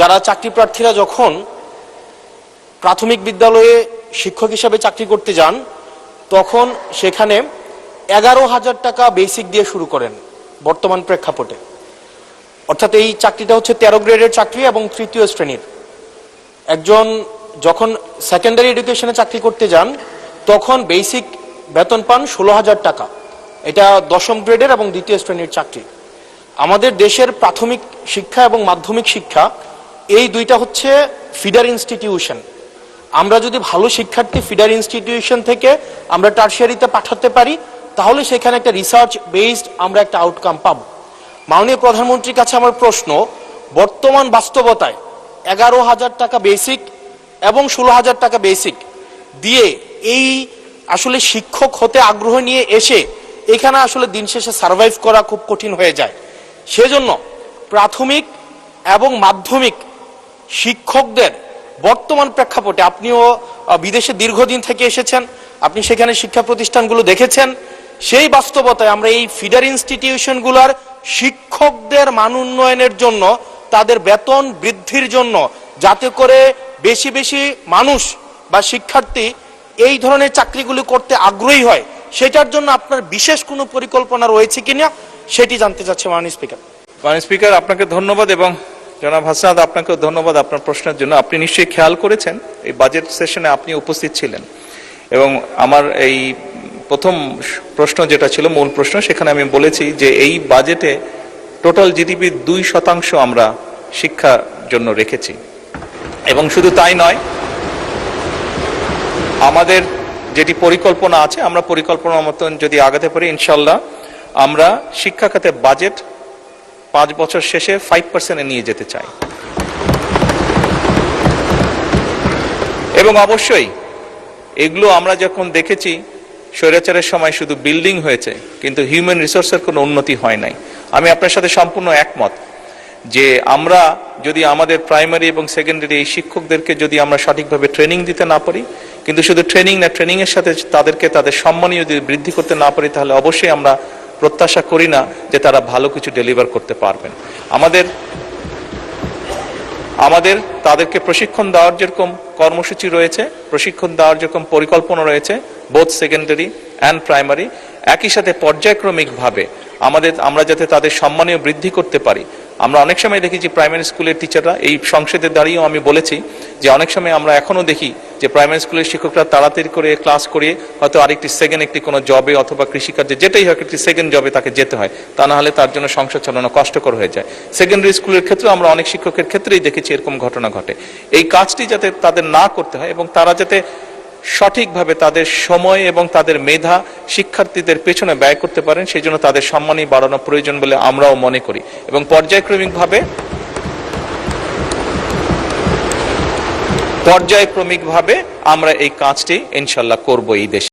যারা চাকরি প্রার্থীরা যখন প্রাথমিক বিদ্যালয়ে শিক্ষক হিসাবে চাকরি করতে যান তখন সেখানে 11,000 টাকা বেসিক দিয়ে শুরু করেন বর্তমান প্রেক্ষাপটে। অর্থাৎ এই চাকরিটা হচ্ছে 13 গ্রেডের চাকরি এবং তৃতীয় শ্রেণীর। একজন যখন সেকেন্ডারি এডুকেশনে চাকরি করতে যান তখন বেসিক বেতন পান 16,000 টাকা। এটা 10ম গ্রেডের এবং দ্বিতীয় শ্রেণীর চাকরি। আমাদের দেশের প্রাথমিক শিক্ষা এবং মাধ্যমিক শিক্ষা এই দুইটা হচ্ছে ফিডার ইনস্টিটিউশন। আমরা যদি ভালো শিক্ষার্থী ফিডার ইনস্টিটিউশন থেকে আমরা টারশিয়ারিতে পাঠাতে পারি তাহলে সেখানে একটা রিসার্চ বেসড আমরা একটা আউটকাম পাব। মাননীয় প্রধানমন্ত্রীর কাছে আমার প্রশ্ন, বর্তমান বাস্তবতায় 11,000 টাকা বেসিক এবং 16,000 টাকা বেসিক দিয়ে এই আসলে শিক্ষক হতে আগ্রহ নিয়ে এসে এখানে আসলে দিন শেষে সার্ভাইভ করা খুব কঠিন হয়ে যায়। সেজন্য প্রাথমিক এবং মাধ্যমিক শিক্ষকদের বর্তমান প্রেক্ষাপটে, আপনিও বিদেশে দীর্ঘদিন থেকে এসেছেন, আপনি সেখানে শিক্ষা প্রতিষ্ঠানগুলো দেখেছেন, সেই বাস্তবতায় আমরা এই ফিডার ইনস্টিটিউশনগুলোর শিক্ষকদের মান উন্নয়নের জন্য, তাদের বেতন বৃদ্ধির জন্য, যাতে করে বেশি বেশি মানুষ বা শিক্ষার্থী এই ধরনের চাকরিগুলি করতে আগ্রহী হয়, সেটার জন্য আপনার বিশেষ কোনো পরিকল্পনা রয়েছে কিনা সেটি জানতে চাচ্ছি মাননীয় স্পিকার। মাননীয় স্পিকার, আপনাকে ধন্যবাদ এবং জনাব হাসনাত আপনাকেও ধন্যবাদ আপনার প্রশ্নের জন্য। আপনি নিশ্চয়ই খেয়াল করেছেন এই বাজেট সেশনে আপনি উপস্থিত ছিলেন এবং আমার এই প্রথম প্রশ্ন যেটা ছিল মূল প্রশ্ন, সেখানে আমি বলেছি যে এই বাজেটে টোটাল জিডিপির 2% আমরা শিক্ষার জন্য রেখেছি। এবং শুধু তাই নয়, আমাদের যেটি পরিকল্পনা আছে, আমরা পরিকল্পনা মতন যদি আগাতে পারি ইনশাল্লাহ আমরা শিক্ষা খাতে বাজেট 5 বছর শেষে 5%-এ নিয়ে যেতে চাই। এবং অবশ্যই এগুলো আমরা যখন দেখেছি স্বৈরাচারের সময় শুধু বিল্ডিং হয়েছে কিন্তু হিউম্যান রিসোর্সের কোনো উন্নতি হয় নাই। আমি আপনার সাথে সম্পূর্ণ একমত যে আমরা যদি আমাদের প্রাইমারি এবং সেকেন্ডারি এই শিক্ষকদেরকে যদি আমরা সঠিকভাবে ট্রেনিং দিতে না পারি, কিন্তু শুধু ট্রেনিং না, ট্রেনিংয়ের সাথে তাদেরকে তাদের সম্মানীয় যদি বৃদ্ধি করতে না পারি, তাহলে অবশ্যই আমরা প্রত্যাশা করি না যে তারা ভালো কিছু ডেলিভার করতে পারবেন। আমাদের তাদেরকে প্রশিক্ষণ দেওয়ার যেরকম কর্মসূচি রয়েছে, প্রশিক্ষণ দেওয়ার যেরকম পরিকল্পনা রয়েছে বোথ সেকেন্ডারি অ্যান্ড প্রাইমারি, একই সাথে পর্যায়ক্রমিকভাবে আমরা যাতে তাদের সম্মানীয় বৃদ্ধি করতে পারি। আমরা অনেক সময় দেখি যে প্রাইমারি স্কুলের টিচাররা, এই সংসদে দাঁড়িয়েও আমি বলেছি যে অনেক সময় আমরা এখনো দেখি যে প্রাইমারি স্কুলের শিক্ষকরা তাড়াতাড়ি করে ক্লাস করিয়ে হয়তো আরেকটি সেকেন্ড একটি কোনো জবে অথবা কৃষিকার্যে যেটাই হোক একটি সেকেন্ড জবে তাকে যেতে হয়, তা না হলে তার জন্য সংসার চালানো কষ্টকর হয়ে যায়। সেকেন্ডারি স্কুলের ক্ষেত্রে আমরা অনেক শিক্ষকের ক্ষেত্রেই দেখেছি এরকম ঘটনা ঘটে। এই কাজটি যাতে তাদের না করতে হয় এবং তারা যাতে সঠিকভাবে তাদের সময় এবং তাদের মেধা শিক্ষার্থীদের পেছনে ব্যয় করতে পারেন, সেই জন্য তাদের সম্মানই বাড়ানো প্রয়োজন বলে আমরাও মনে করি। এবং পর্যায়ক্রমিকভাবে আমরা এই কাজটি ইনশাল্লাহ করব এই দেশে।